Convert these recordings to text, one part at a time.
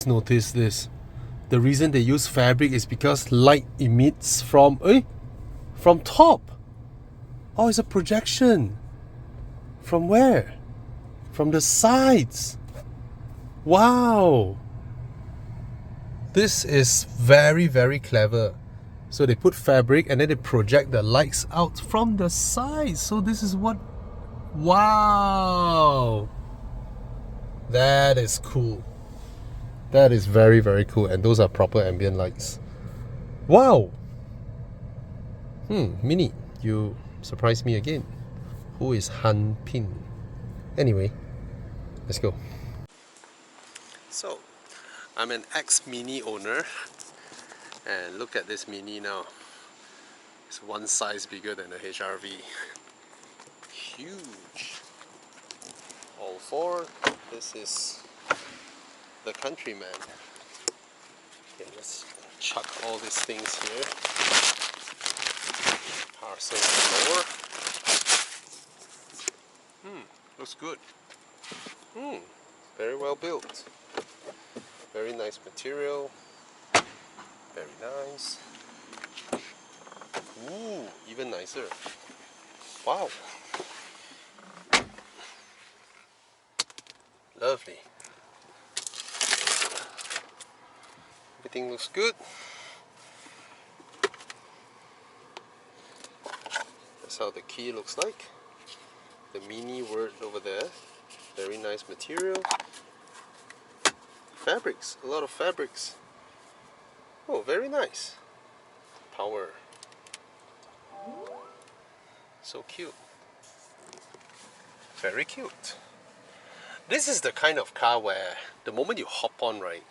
Notice this. The reason they use fabric is because light emits from top. Oh, it's a projection. From where? From the sides. Wow. This is very, very clever. So they put fabric and then they project the lights out from the sides. So this is what... Wow. That is cool. That is very, very cool. And those are proper ambient lights. Wow. Mini, you surprised me again. Who is Han Pin? Anyway, let's go. So, I'm an ex-Mini owner. And look at this Mini now. It's one size bigger than the HRV. Huge. All four. This is the Countryman. Okay, let's chuck all these things here. Parcel more. Looks good. Very well built. Very nice material. Very nice. Ooh, even nicer. Wow. Lovely. Everything looks good. That's how the key looks like. The Mini word over there. Very nice material. Fabrics, a lot of fabrics. Oh, very nice. Power. So cute. Very cute. This is the kind of car where the moment you hop on, right,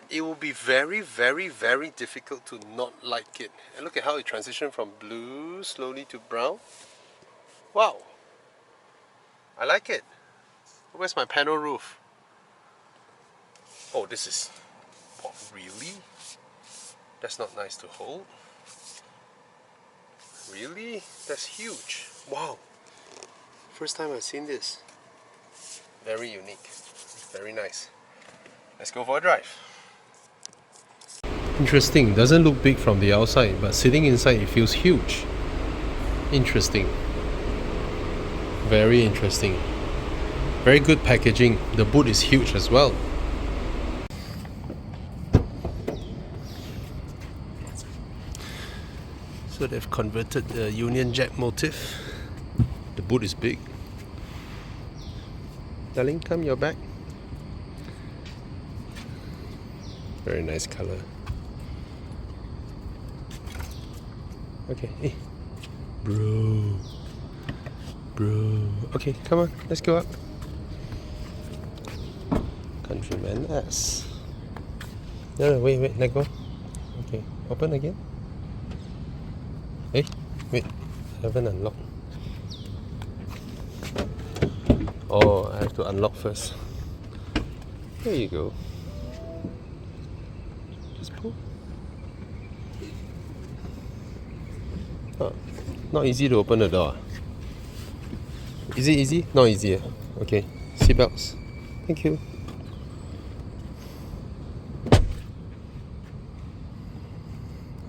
it will be very, very, very difficult to not like it. And look at how it transitioned from blue slowly to brown. Wow. I like it. Where's my panel roof? Oh, this is... Oh, really? That's not nice to hold. Really? That's huge. Wow. First time I've seen this. Very unique. Very nice. Let's go for a drive. Interesting. Doesn't look big from the outside, but sitting inside it feels huge. Interesting. Very interesting. Very good packaging. The boot is huge as well. So they've converted the Union Jack motif. The boot is big. Darling, come, you're back. Very nice color. Okay, hey. Bro. Okay, come on, let's go up. Countryman S. No, wait, let go. Okay, open again. Hey, wait, I haven't unlocked. Oh, I have to unlock first. There you go. Just pull. Oh, not easy to open the door. Is it easy? Not easy. Okay, seatbelts. Thank you.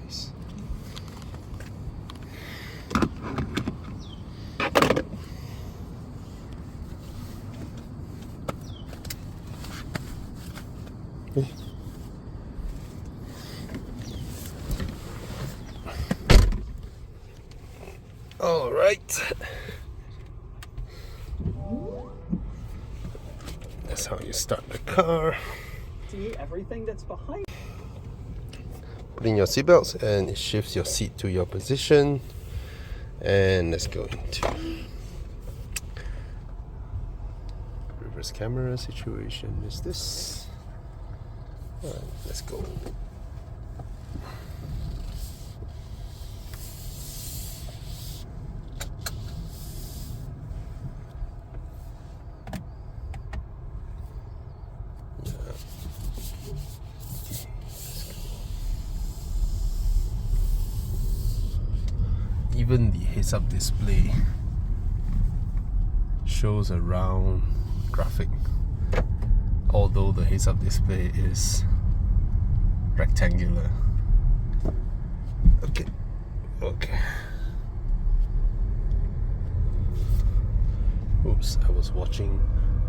Nice. Okay. All right. That's how you start the car. See everything that's behind. Put in your seatbelts and it shifts your seat to your position. And let's go into reverse camera situation. Is this? All right, let's go. Even the heads-up display shows a round graphic. although the heads-up display is rectangular. Okay. Oops, I was watching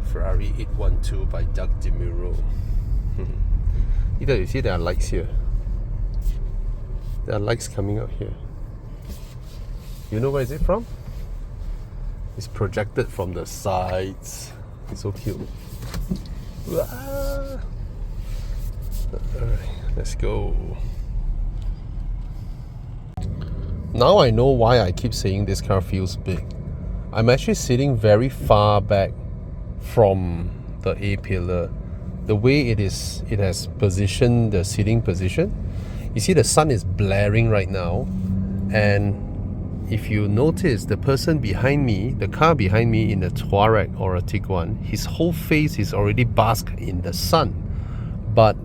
Ferrari 812 by Doug DeMuro. You see there are lights here. There are lights coming out here. You know where is it from? It's projected from the sides. It's so cute. Alright, let's go. Now I know why I keep saying this car feels big. I'm actually sitting very far back from the A-pillar. The way it has positioned the seating position. You see the sun is blaring right now, and if you notice, the person behind me, the car behind me in a Touareg or a Tiguan, his whole face is already basked in the sun. But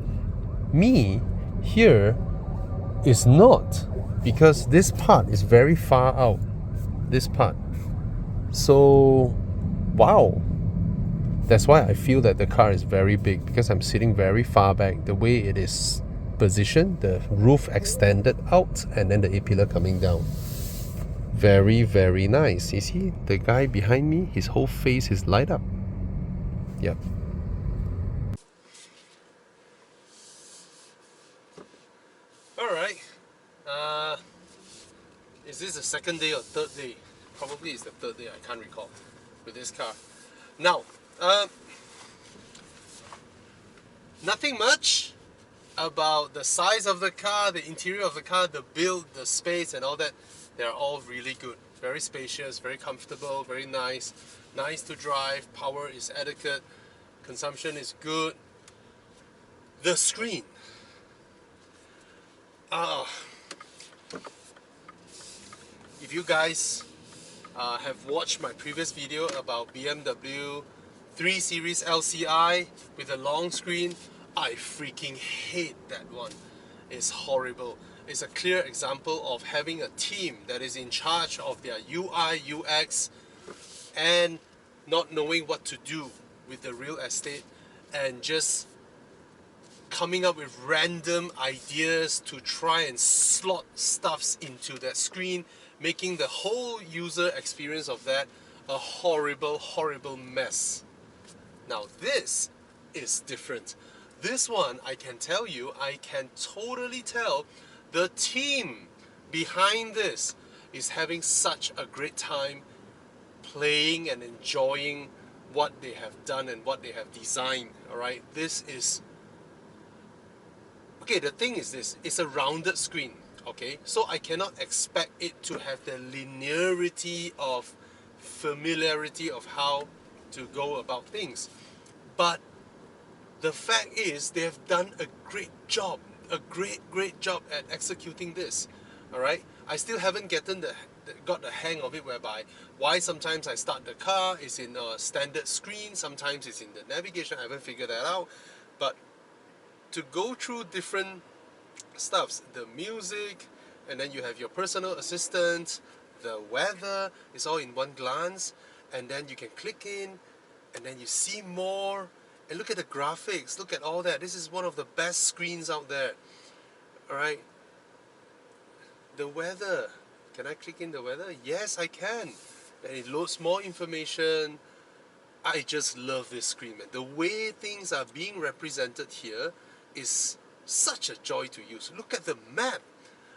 me here is not, because this part is very far out. This part. So, wow. That's why I feel that the car is very big, because I'm sitting very far back. The way it is positioned, the roof extended out, and then the A-pillar coming down. Very, very nice. You see the guy behind me, his whole face is light up. Yep. Alright. Is this the second day or third day? Probably it's the third day, I can't recall, with this car. Now, nothing much about the size of the car, the interior of the car, the build, the space and all that. They're all really good. Very spacious, very comfortable, very nice. Nice to drive, power is adequate, consumption is good. The screen. If you guys have watched my previous video about BMW 3 Series LCI with a long screen, I freaking hate that one. It's horrible. It's a clear example of having a team that is in charge of their UI, UX, and not knowing what to do with the real estate and just coming up with random ideas to try and slot stuffs into that screen, making the whole user experience of that a horrible, horrible mess. Now this is different. This one, I can tell you, I can totally tell the team behind this is having such a great time playing and enjoying what they have done and what they have designed. Alright, this is... Okay, the thing is this, it's a rounded screen. Okay, so I cannot expect it to have the linearity of familiarity of how to go about things. But the fact is, they have done a great job, a great job at executing this. Alright, I still haven't got the hang of it, whereby why sometimes I start the car, it's in a standard screen, sometimes it's in the navigation, I haven't figured that out. But to go through different stuffs, the music, and then you have your personal assistant, the weather, it's all in one glance, and then you can click in, and then you see more, and look at the graphics, look at all that. This is one of the best screens out there. Alright, the weather, can I click in the weather? Yes, I can, and it loads more information. I just love this screen, man. The way things are being represented here is such a joy to use. Look at the map.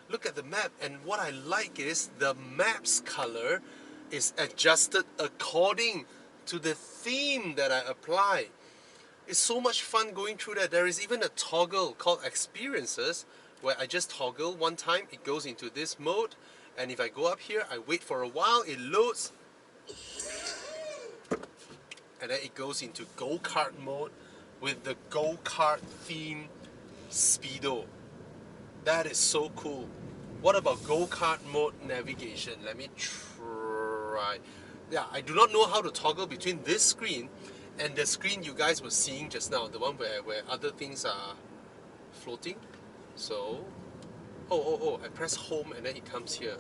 Look at the map, and what I like is the map's color is adjusted according to the theme that I apply. It's so much fun going through that. There is even a toggle called Experiences, where I just toggle one time, it goes into this mode, and if I go up here, I wait for a while, it loads, and then it goes into go-kart mode with the go-kart theme speedo. That is so cool. What about go-kart mode navigation? Let me try. Yeah, I do not know how to toggle between this screen and the screen you guys were seeing just now, the one where other things are floating. So, I press home and then it comes here.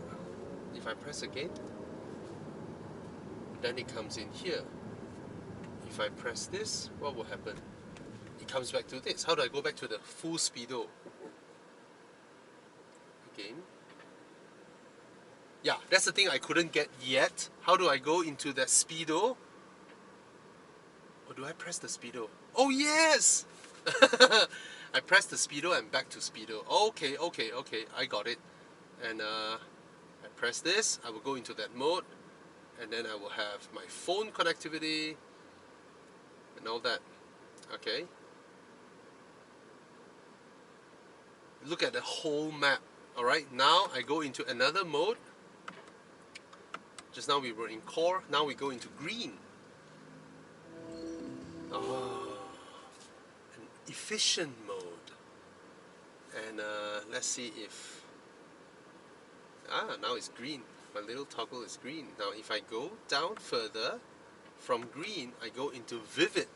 If I press again, then it comes in here. If I press this, what will happen? comes back to this. How do I go back to the full speedo? Again. Yeah, that's the thing I couldn't get yet. How do I go into that speedo? Or do I press the speedo? Oh yes! I press the speedo and back to speedo. Okay, I got it. And I press this, I will go into that mode, and then I will have my phone connectivity and all that. Okay. Look at the whole map. Alright, now I go into another mode. Just now we were in core, now we go into green. Oh, an efficient mode. And let's see if... now it's green. My little toggle is green. Now if I go down further, from green I go into vivid.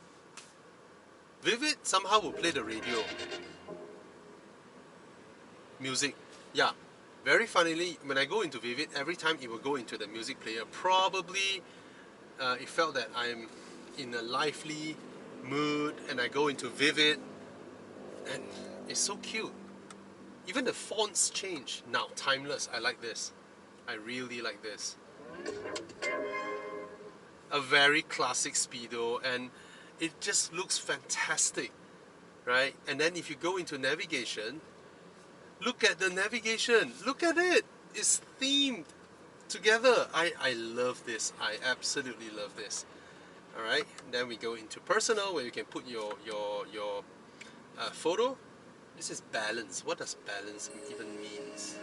Vivid somehow will play the radio. Music. Yeah. Very funnily, when I go into Vivid, every time it will go into the music player. Probably it felt that I'm in a lively mood and I go into Vivid and it's so cute. Even the fonts change. Now, timeless. I like this. I really like this. A very classic speedo, and it just looks fantastic, right? And then if you go into navigation, look at the navigation. Look at it. It's themed together. I love this. I absolutely love this. All right. Then we go into personal, where you can put your photo. This is balance. What does balance even means?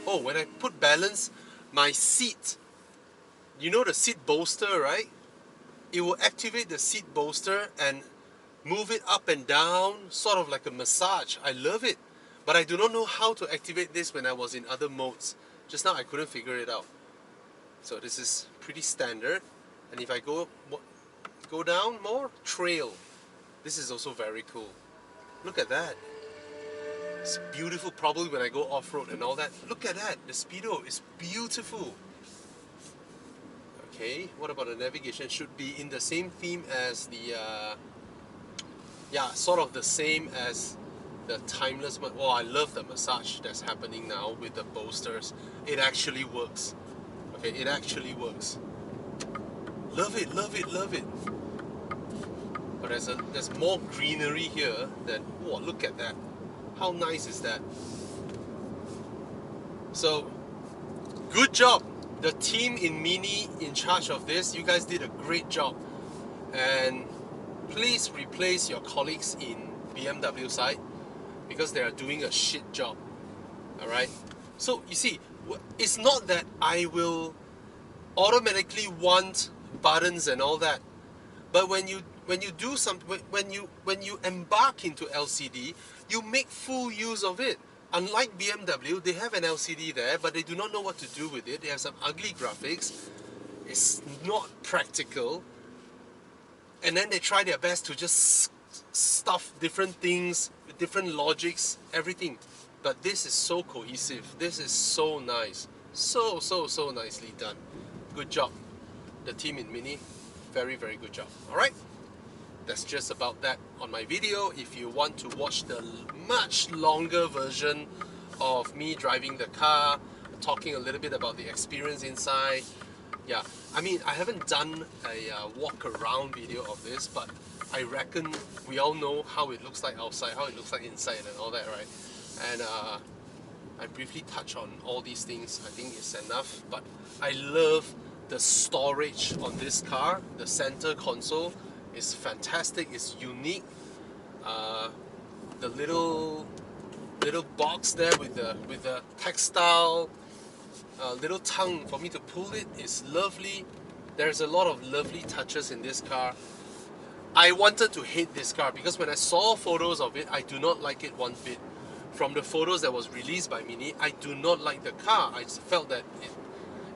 Oh, when I put balance, my seat. You know the seat bolster, right? It will activate the seat bolster and move it up and down, sort of like a massage. I love it. But I do not know how to activate this when I was in other modes. Just now I couldn't figure it out. So this is pretty standard. And if I go down more, trail. This is also very cool. Look at that. It's beautiful, probably when I go off-road and all that. Look at that. The speedo is beautiful. Okay, what about the navigation? Should be in the same theme as the... yeah, sort of the same as the timeless. Oh, I love the massage that's happening now with the bolsters. It actually works. Okay, it actually works. Love it, love it, love it. But there's more greenery here than... Oh, look at that. How nice is that? So, good job. The team in Mini in charge of this, you guys did a great job. And please replace your colleagues in BMW side, because they are doing a shit job. Alright? So you see, it's not that I will automatically want buttons and all that. But when you do something, when you embark into LCD, you make full use of it. Unlike BMW, they have an LCD there, but they do not know what to do with it. They have some ugly graphics. It's not practical. And then they try their best to just stuff different things, different logics, everything. But this is so cohesive. This is so nice. So nicely done. Good job. The team in Mini, very good job. Alright? That's just about that on my video. If you want to watch the much longer version of me driving the car, talking a little bit about the experience inside. Yeah, I mean, I haven't done a walk around video of this, but I reckon we all know how it looks like outside, how it looks like inside and all that, right? And I briefly touch on all these things. I think it's enough, but I love the storage on this car. The center console is fantastic, it's unique. The little box there with the textile little tongue for me to pull it is lovely. There's a lot of lovely touches in this car. I wanted to hate this car because when I saw photos of it, I do not like it one bit. From the photos that was released by Mini, I do not like the car. I just felt that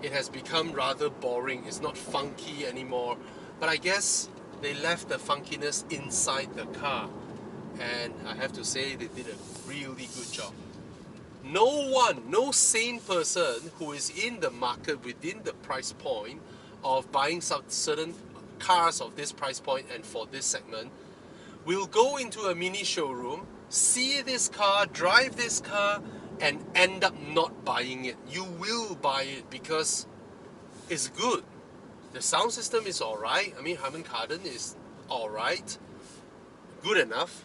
it has become rather boring. It's not funky anymore. But I guess they left the funkiness inside the car. And I have to say they did a really good job. No sane person who is in the market within the price point of buying some certain cars of this price point and for this segment will go into a mini showroom, see this car, drive this car, and end up not buying it. You will buy it because it's good. The sound system is alright. I mean, Harman Kardon is alright, good enough.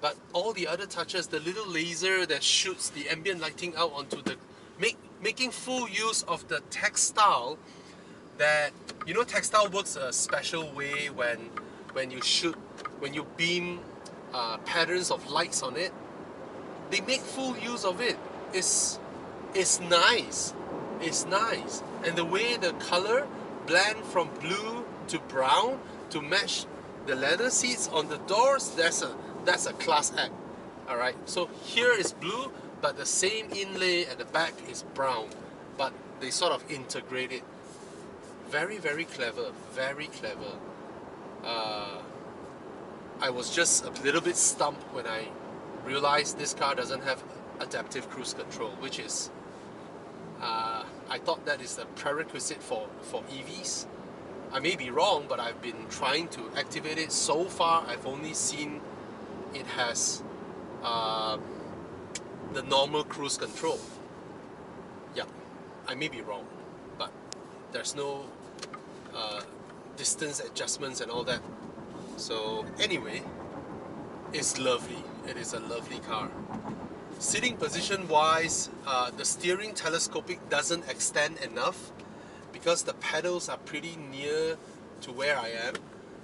But all the other touches, the little laser that shoots the ambient lighting out onto the... making full use of the textile that... You know, textile works a special way when you beam patterns of lights on it. They make full use of it. It's nice. It's nice. And the way the color blend from blue to brown to match the leather seats on the doors, that's a class act. Alright, so here is blue, but the same inlay at the back is brown. But they sort of integrate it. Very, very clever. Very clever. I was just a little bit stumped when I realized this car doesn't have adaptive cruise control, which is I thought that is a prerequisite for EVs. I may be wrong, but I've been trying to activate it. So far, I've only seen it has the normal cruise control. Yeah, I may be wrong, but there's no distance adjustments and all that. So anyway, it's lovely. It is a lovely car. Sitting position wise, the steering telescopic doesn't extend enough because the pedals are pretty near to where I am.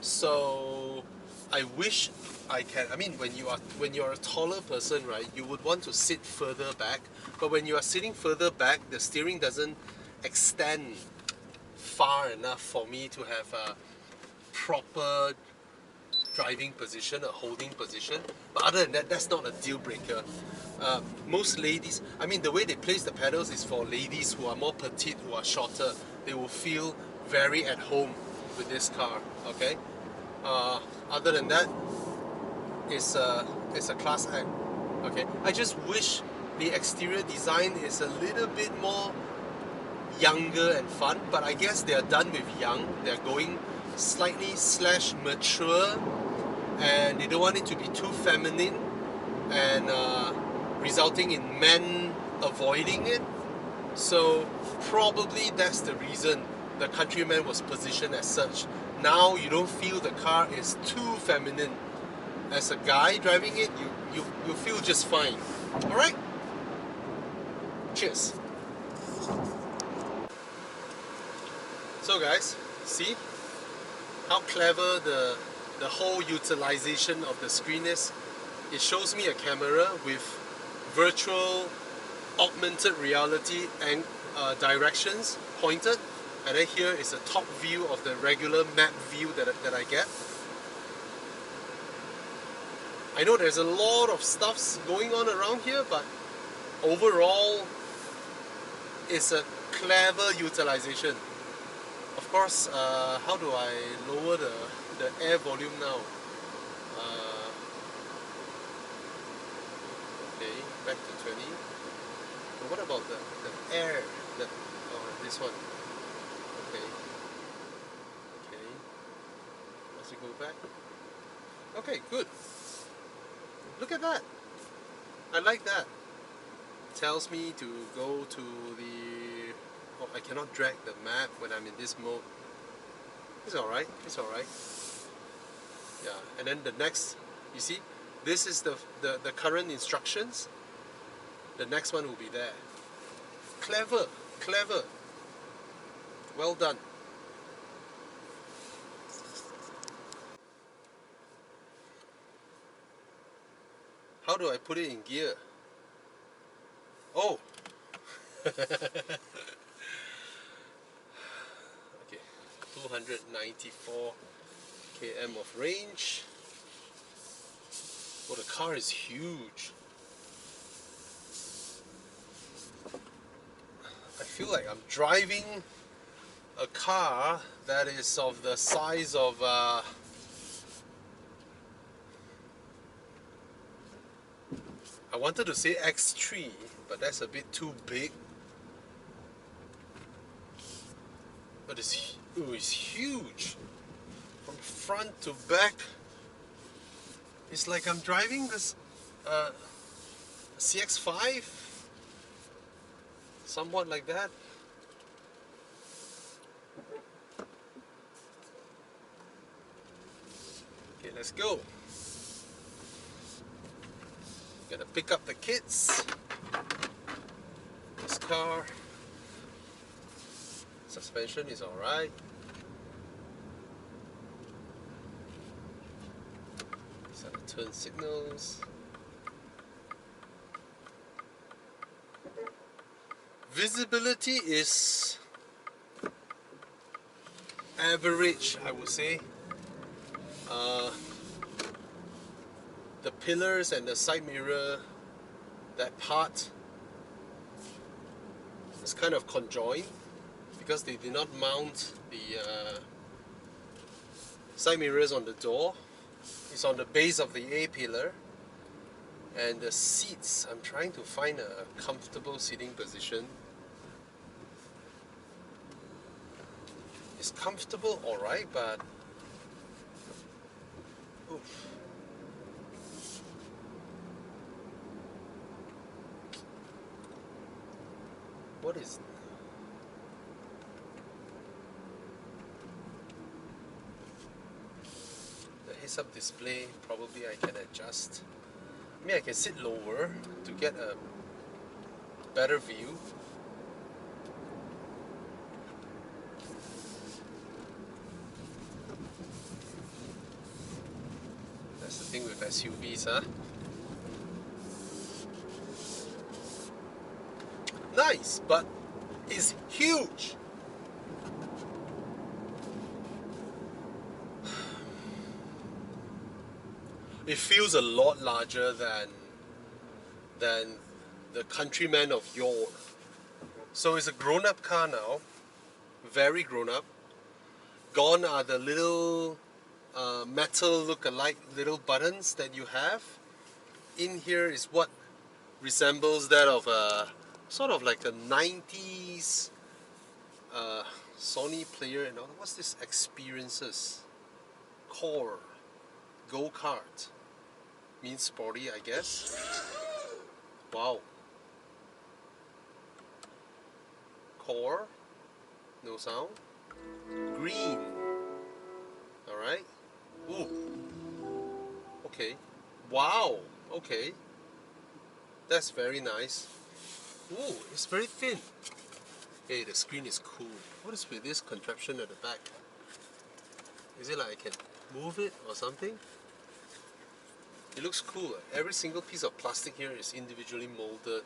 So I wish I can. I mean, when you're a taller person, right, you would want to sit further back. But when you are sitting further back, the steering doesn't extend far enough for me to have a proper driving position, a holding position. But other than that, that's not a deal breaker. Most ladies, I mean, the way they place the pedals is for ladies who are more petite, who are shorter. They will feel very at home with this car. Okay. Other than that, it's a class act. Okay. I just wish the exterior design is a little bit more younger and fun. But I guess they are done with young. They're going slightly / mature, and they don't want it to be too feminine and resulting in men avoiding it. So probably that's the reason the Countryman was positioned as such. Now you don't feel the car is too feminine. As a guy driving it, you feel just fine. Alright? Cheers. So guys, see how clever the whole utilization of the screen is? It shows me a camera with virtual augmented reality and directions pointed, and then here is a top view of the regular map view that I get. I know there's a lot of stuff going on around here, but overall it's a clever utilization. Of course, how do I lower the air volume now? Okay, back to 20. But what about the air? This one. Okay. Okay. Let's go back. Okay, good. Look at that. I like that. It tells me to go to the... Oh, I cannot drag the map when I'm in this mode. It's alright, it's alright. Yeah, and then the next, you see, this is the current instructions. The next one will be there. Clever, clever. Well done. How do I put it in gear? Oh! Okay, 294 km of range. Oh, the car is huge. I feel like I'm driving a car that is of the size of I wanted to say X3, but that's a bit too big. But it's huge. From front to back. It's like I'm driving this CX-5, somewhat like that. Okay, let's go. Gonna pick up the kids. This car. Suspension is alright. These are the turn signals. Visibility is average, I would say. The pillars and the side mirror, that part is kind of conjoined because they did not mount the side mirrors on the door. It's on the base of the A pillar. And the seats, I'm trying to find a comfortable seating position. It's comfortable, alright, but oof. What is the heads-up display? Probably I can adjust. I mean, I can sit lower to get a better view. That's the thing with SUVs, huh? Nice, but it's huge. It feels a lot larger than the Countryman of yore. So it's a grown-up car now, very grown-up. Gone are the little metal look-alike little buttons that you have. In here is what resembles that of a sort of like a 90s Sony player and all. What's this? Experiences, Core, Go-Kart. Means sporty, I guess. Wow. Core, no sound. Green. Alright. Ooh. Okay. Wow. Okay. That's very nice. Ooh, it's very thin. Hey, the screen is cool. What is with this contraption at the back? Is it like I can move it or something? It looks cool. Every single piece of plastic here is individually molded.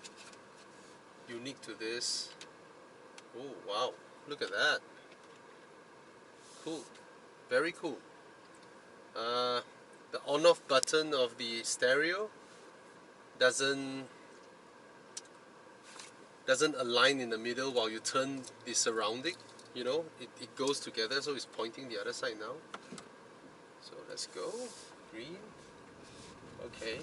Unique to this. Oh, wow. Look at that. Cool. Very cool. The on-off button of the stereo doesn't align in the middle while you turn the surrounding. You know, it goes together, so it's pointing the other side now. So let's go. Green. Okay.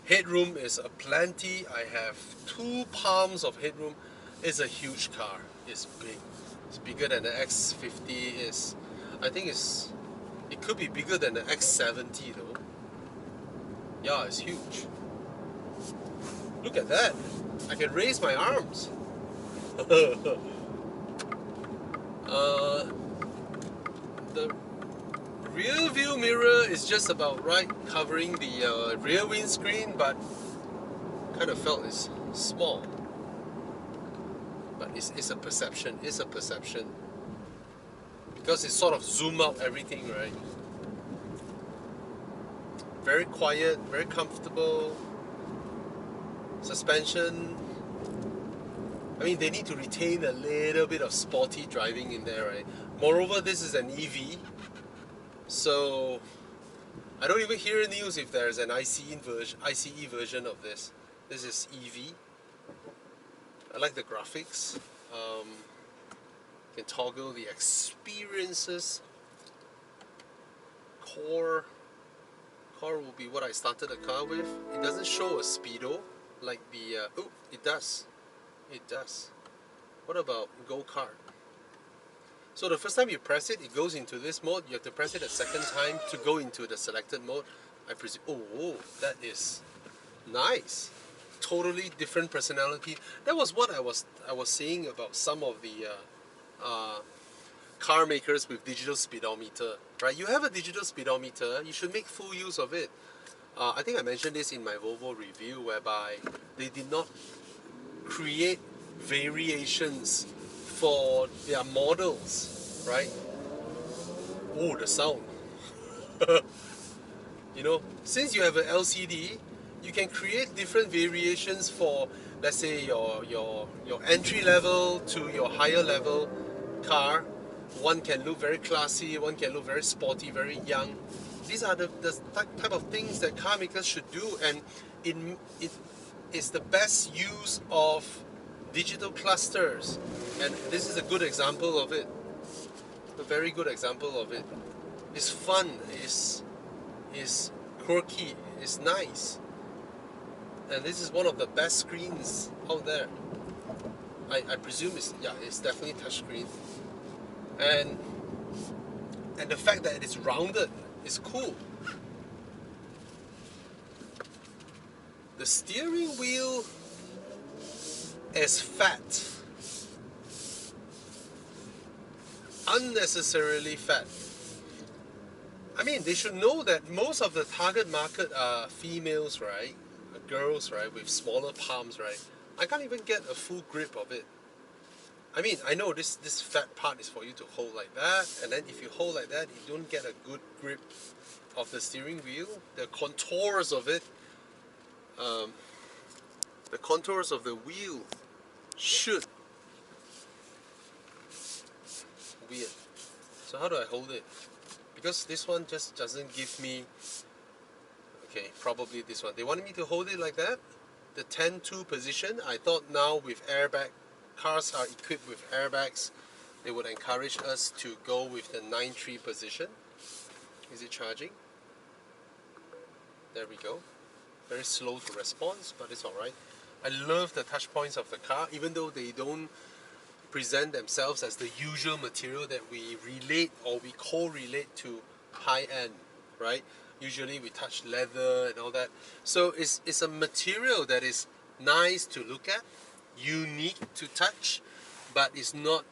Headroom is aplenty. I have 2 palms of headroom. It's a huge car. It's big. It's bigger than the X50. I think it could be bigger than the X70 though. Yeah, it's huge. Look at that. I can raise my arms. The rear view mirror is just about right, covering the rear windscreen, but kind of felt it's small. But it's a perception. It's a perception because it sort of zoom out everything, right? Very quiet, very comfortable. Suspension. I mean, they need to retain a little bit of sporty driving in there, right? Moreover, this is an EV, so I don't even hear news if there's an ICE version of this. This is EV. I like the graphics. You can toggle the experiences. Core will be what I started the car with. It doesn't show a speedo like the. Oh, it does. It does. What about Go-Kart? So the first time you press it, it goes into this mode. You have to press it a second time to go into the selected mode. I presume. Oh, that is nice. Totally different personality. That was what I was saying about some of the car makers with digital speedometer, right? You have a digital speedometer, you should make full use of it. I think I mentioned this in my Volvo review, whereby they did not create variations for their models, right? Oh, the sound. You know, since you have an LCD, you can create different variations for, let's say, your entry level to your higher level car. One can look very classy, one can look very sporty, very young. These are the type of things that car makers should do, and it is the best use of digital clusters. And this is a good example of it. A very good example of it. It's fun, it's quirky, it's nice. And this is one of the best screens out there. I presume it's definitely touchscreen. And the fact that it's rounded is cool. The steering wheel is fat. Unnecessarily fat. I mean, they should know that most of the target market are females, right? Girls, right? With smaller palms, right? I can't even get a full grip of it. I mean, I know this fat part is for you to hold like that, and then if you hold like that, you don't get a good grip of the steering wheel. The contours of it, the contours of the wheel should. Weird. So how do I hold it? Because this one just doesn't give me. Okay, probably this one. They wanted me to hold it like that. The 10-2 position. I thought now with airbag, cars are equipped with airbags, they would encourage us to go with the 9-3 position. Is it charging? There we go. Very slow to response, but it's alright. I love the touch points of the car, even though they don't present themselves as the usual material that we relate or we correlate to high-end, right? Usually we touch leather and all that. So it's a material that is nice to look at, unique to touch, but it's not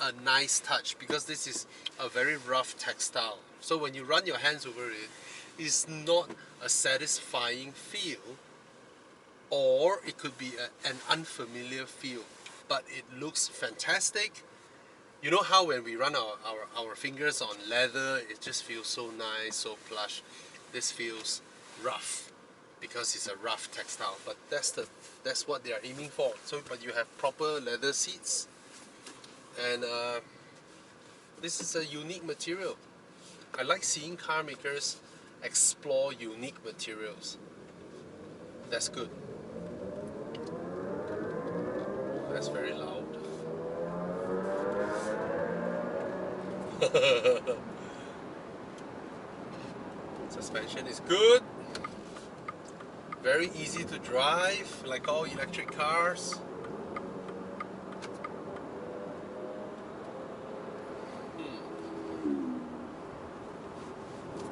a nice touch because this is a very rough textile. So when you run your hands over it, it's not a satisfying feel, or it could be an unfamiliar feel, but it looks fantastic. You know how when we run our fingers on leather, it just feels so nice, so plush. This feels rough because it's a rough textile, but that's what they are aiming for. So, but you have proper leather seats, and this is a unique material. I like seeing car makers explore unique materials. That's good. That's very loud. Suspension is good. Very easy to drive, like all electric cars.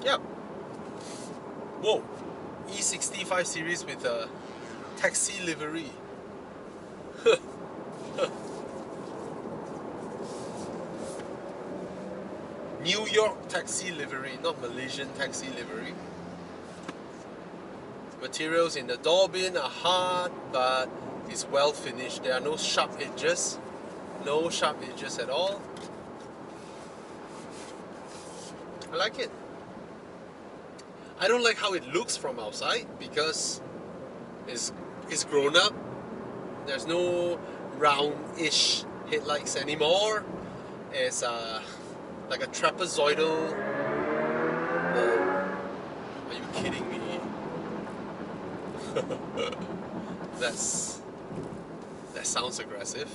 Yep. Whoa. E65 series with a taxi livery. New York taxi livery, not Malaysian taxi livery. Materials in the door bin are hard, but it's well finished. There are no sharp edges. No sharp edges at all. I like it. I don't like how it looks from outside because it's grown up. There's no round-ish headlights anymore. It's like a trapezoidal. Oh, are you kidding me? That sounds aggressive.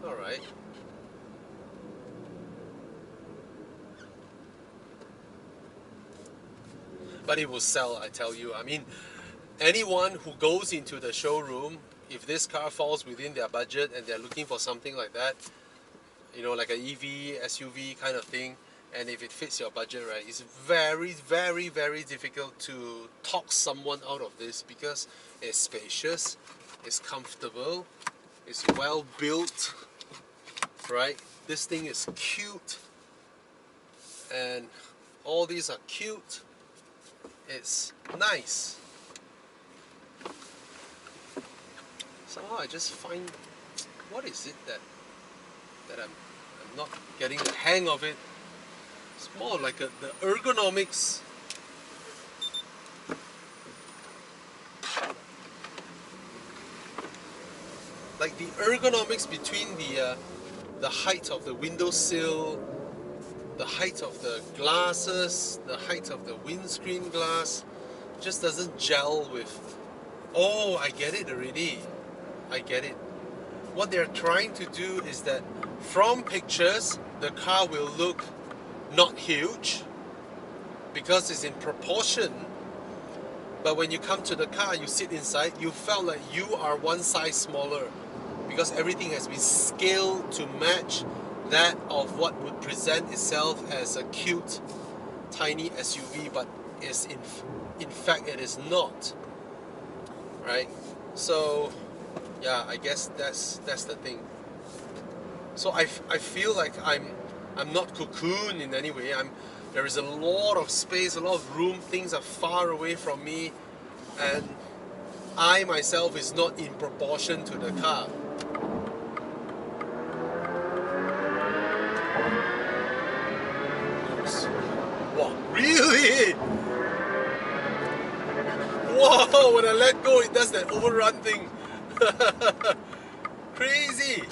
All right. But it will sell, I tell you. I mean, anyone who goes into the showroom, if this car falls within their budget and they're looking for something like that, you know, like an EV, SUV kind of thing, and if it fits your budget, right, it's very, very, very difficult to talk someone out of this because it's spacious, it's comfortable, it's well built, right? This thing is cute, and all these are cute. It's nice. Somehow I just find, what is it that I'm not getting the hang of it? It's more like the ergonomics. Like the ergonomics between the height of the windowsill, the height of the glasses, the height of the windscreen glass, just doesn't gel with. Oh, I get it already. I get it. What they're trying to do is that from pictures, the car will look not huge because it's in proportion. But when you come to the car, you sit inside, you felt like you are one size smaller because everything has been scaled to match that of what would present itself as a cute, tiny SUV, but is in fact it is not. Right? So yeah, I guess that's the thing. So I feel like I'm not cocooned in any way. There is a lot of space, a lot of room, things are far away from me, and I myself is not in proportion to the car. Wow, really? Whoa, when I let go, it does that overrun thing. Crazy.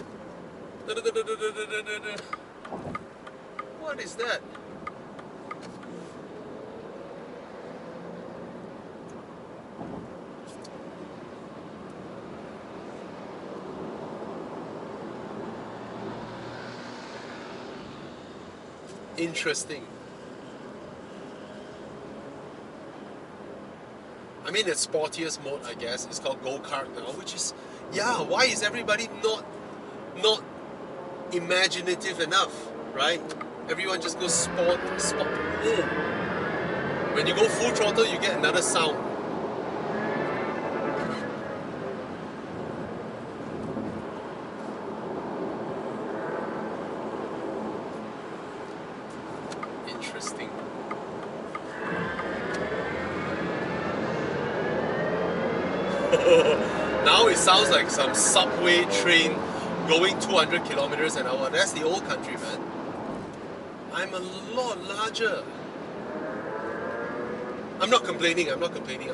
What is that? Interesting. I mean, it's sportiest mode, I guess. It's called go-kart now, which is, yeah, why is everybody not imaginative enough, right? Everyone just goes sport. Oh. When you go full throttle, you get another sound. Interesting. Now it sounds like some subway train going 200 kilometers an hour. That's the old country, man. I'm a lot larger. I'm not complaining. I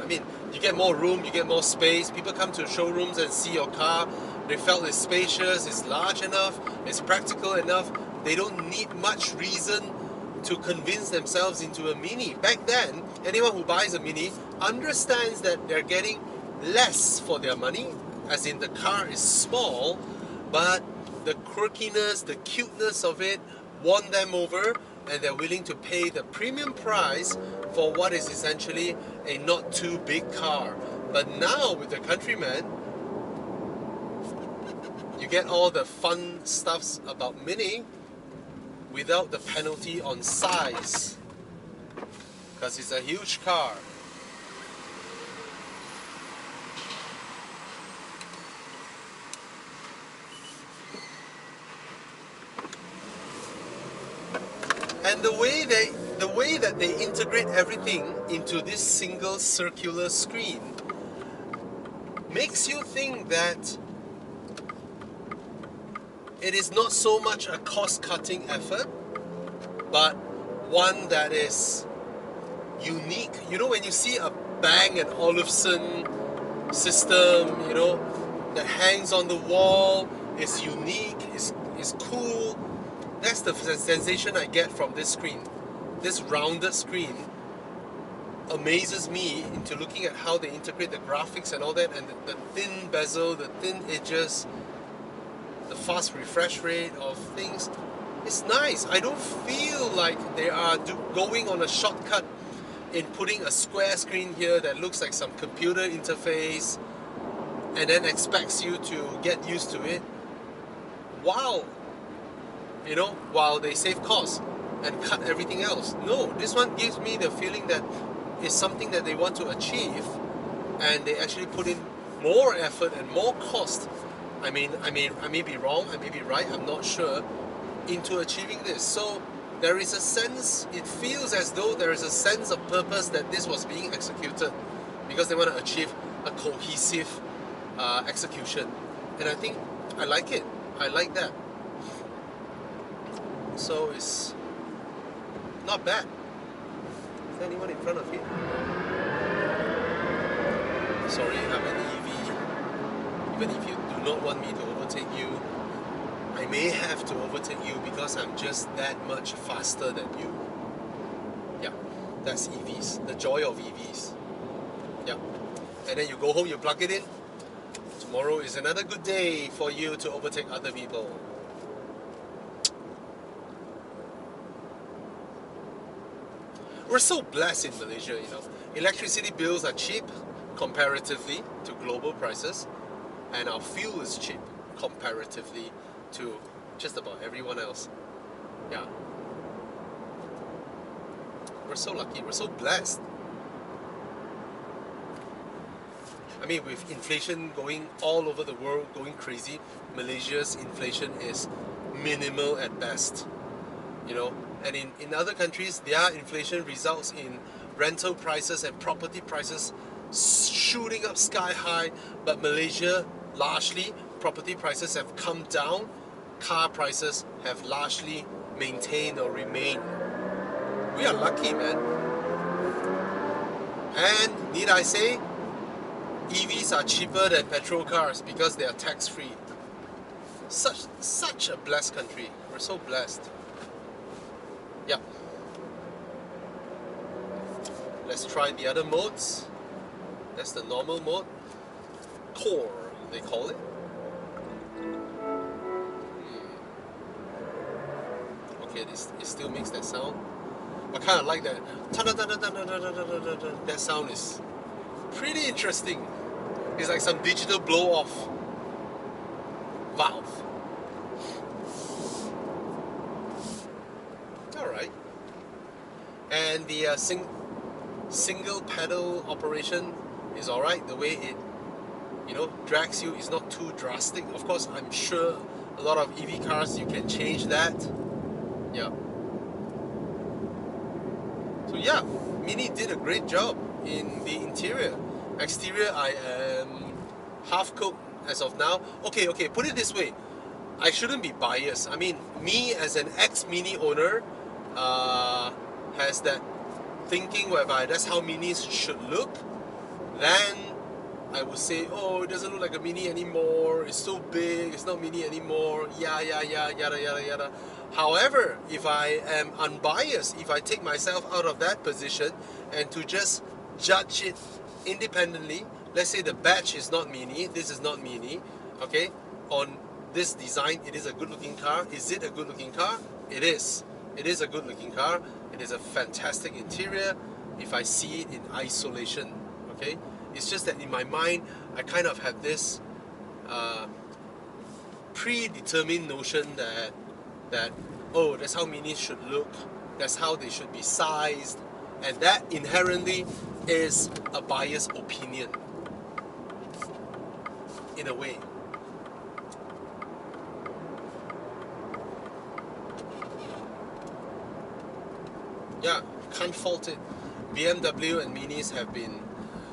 mean, you get more room, you get more space. People come to showrooms and see your car. They felt it's spacious, it's large enough, it's practical enough. They don't need much reason to convince themselves into a Mini. Back then, anyone who buys a Mini understands that they're getting less for their money, as in the car is small, but the quirkiness, the cuteness of it won them over, and they're willing to pay the premium price for what is essentially a not too big car. But now with the Countryman, you get all the fun stuffs about Mini without the penalty on size, because it's a huge car. And the way that they integrate everything into this single circular screen makes you think that it is not so much a cost-cutting effort, but one that is unique. You know, when you see a Bang & Olufsen system, you know, that hangs on the wall, is unique, is cool. That's the sensation I get from this screen. This rounded screen amazes me into looking at how they integrate the graphics and all that, and the thin bezel, the thin edges, the fast refresh rate of things. It's nice. I don't feel like they are going on a shortcut in putting a square screen here that looks like some computer interface and then expects you to get used to it. Wow! You know, while they save costs. and cut everything else. No, this one gives me the feeling that it's something that they want to achieve, and they actually put in more effort and more cost. I may be wrong, I may be right, I'm not sure, into achieving this. So there is a sense, it feels as though there is a sense of purpose that this was being executed, because they want to achieve a cohesive execution. And I think I like it. I like that. So it's not bad. Is there anyone in front of you? Sorry, I'm an EV. Even if you do not want me to overtake you, I may have to overtake you because I'm just that much faster than you. Yeah, that's EVs. The joy of EVs. Yeah. And then you go home, you plug it in. Tomorrow is another good day for you to overtake other people. We're so blessed in Malaysia, you know. Electricity bills are cheap comparatively to global prices, and our fuel is cheap comparatively to just about everyone else. Yeah. We're so lucky, we're so blessed. I mean, with inflation going all over the world, going crazy, Malaysia's inflation is minimal at best. You know, and in other countries, their inflation results in rental prices and property prices shooting up sky high. But Malaysia, largely, property prices have come down. Car prices have largely maintained or remained. We are lucky, man. And need I say, EVs are cheaper than petrol cars because they are tax-free. Such a blessed country. We're so blessed. Yeah. Let's try the other modes. That's the normal mode. Core, they call it. Okay, it still makes that sound. I kind of like that. That sound is pretty interesting. It's like some digital blow-off valve. Alright. And the single pedal operation is alright. The way it, you know, drags you is not too drastic. Of course, I'm sure a lot of EV cars you can change that. Yeah. So yeah, Mini did a great job in the interior. Exterior, I am half cooked as of now. Okay, put it this way. I shouldn't be biased. I mean, me as an ex-Mini owner has that thinking whereby that's how Minis should look. Then I would say, oh, it doesn't look like a Mini anymore. It's so big. It's not Mini anymore. Yada. However, if I am unbiased, if I take myself out of that position and to just judge it independently, let's say the badge is not Mini, this is not Mini, okay? On this design, it is a good looking car. Is it a good looking car? It is. It is a good looking car. It is a fantastic interior if I see it in isolation, okay? It's just that in my mind, I kind of have this predetermined notion that oh, that's how Minis should look, that's how they should be sized, and that inherently is a biased opinion in a way. Yeah, can't fault it. BMW and Minis have been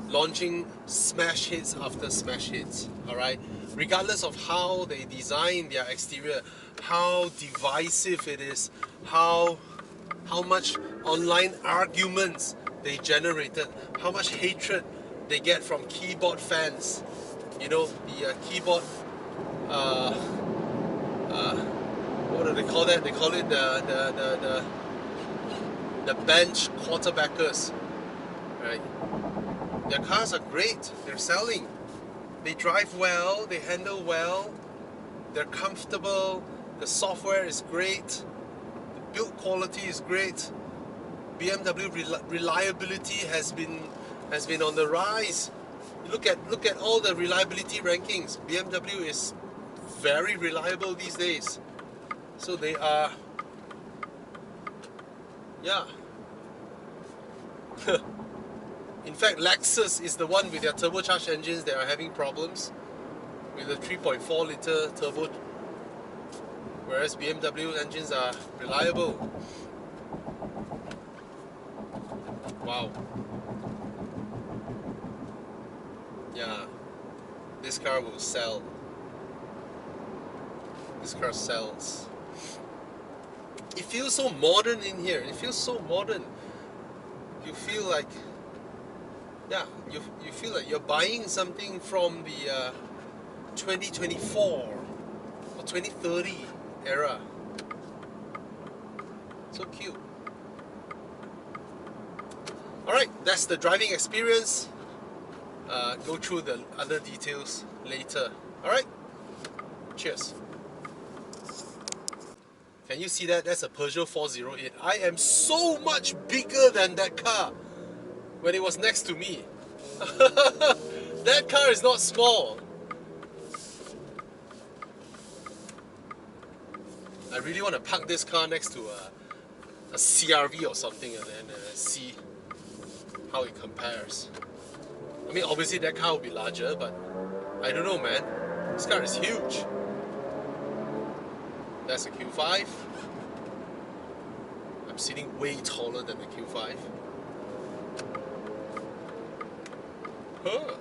launching smash hits after smash hits, alright? Regardless of how they design their exterior, how divisive it is, how much online arguments they generated, how much hatred they get from keyboard fans. You know, the keyboard, what do they call that? They call it the bench quarterbackers, right? Their cars are great. They're selling. They drive well. They handle well. They're comfortable. The software is great. The build quality is great. BMW reliability has been on the rise. Look at all the reliability rankings. BMW is very reliable these days. So they are Yeah. In fact, Lexus is the one with their turbocharged engines that are having problems with the 3.4 liter turbo, whereas BMW engines are reliable. Wow. Yeah, this car will sell. This car sells. It feels so modern in here. It feels so modern. You feel like, yeah, you feel like you're buying something from the 2024 or 2030 era. So cute. Alright, that's the driving experience. Go through the other details later. Alright, cheers. Can you see that? That's a Peugeot 408. I am so much bigger than that car when it was next to me. That car is not small. I really want to park this car next to a CRV or something and then see how it compares. I mean, obviously that car will be larger, but I don't know, man. This car is huge. That's a Q5. I'm sitting way taller than the Q5. Huh.